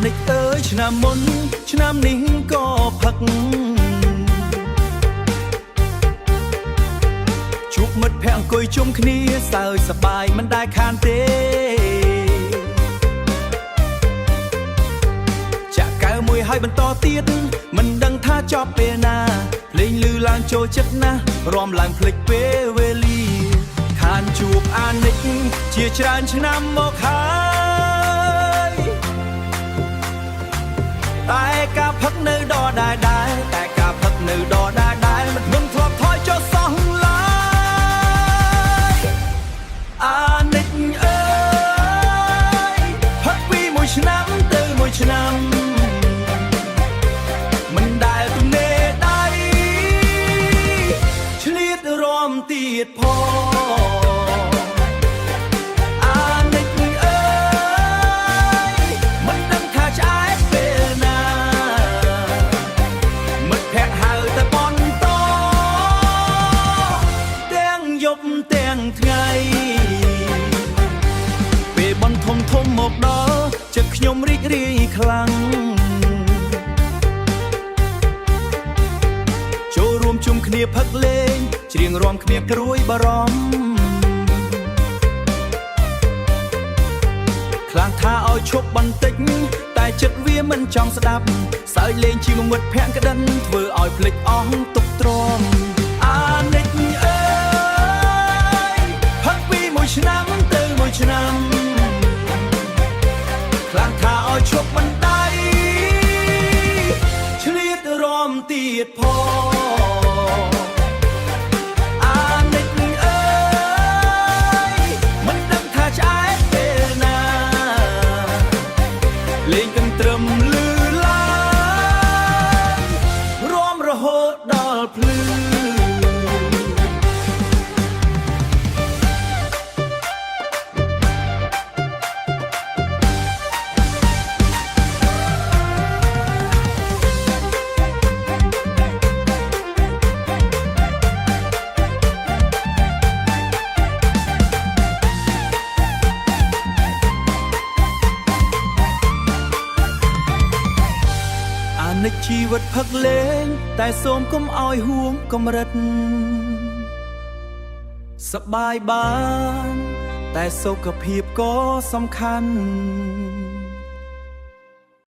និចអើយឆ្នាំមុនឆ្នាំនេះក៏ផឹកជួបមិត្តភក្តិអង្គុយជុំគ្នាសើចសប្បាយមិនដែលខានទេចាក់កៅមួយហើយបន្តទៀតមិនដឹងថាចប់ពេលណាភ្លេងឮឡើងចូលចិត្តណាស់រាំឡើងភ្លេចពេលវេលាខានជួបអានិចជាច្រើនឆ្នាំមកហើយតែការផឹកនៅដដែលតែការផឹកនៅដដែលមិនមិនធ្លាប់ថយចុះសោះឡើយអានិចអើយផឹកពីមួយឆ្នាំទៅមួយឆ្នាំមិនដែលទំនេរដៃឆ្លៀតរំទៀតផងអានិចអើយមិនដឹងថាឆ្អែតពេលណាមិត្តភក្តិហៅតែបន្តទាំងយប់ទាំងថ្ងៃពេលបន់ធំមកដល់ចិត្តខ្ញុំរីករាយខ្លាំងចូលរួមជុំគ្នាផឹកលេងច្រៀងរាំគ្នាព្រួយបារម្ភខ្លាំងថាឲ្យឈប់បន្តិចតែចិត្តវាមិនចង់ស្ដាប់សើចលេងជាមួយមិត្តភក្តិក្តិនធ្វើឲ្យភ្លេចអស់ទុកទ្រាំអានិចអើយផឹកពីមួយឆ្នាំទៅមួយឆ្នាំខ្លាំងថាឲ្យឈប់បណ្ដៃឆ្លៀតរំទៀតផងអានិចអើយមិនដឹងថាឆ្អែតពេលណាលេងទាំងត្រឹមលឺឡើងរាំរហូតដល់ភ្លឺនិចជីវិតផឹកលេងតែសូមកុំឲ្យហួងកម្រិតសប្បាយបានតែសុខភាពក៏សំខាន់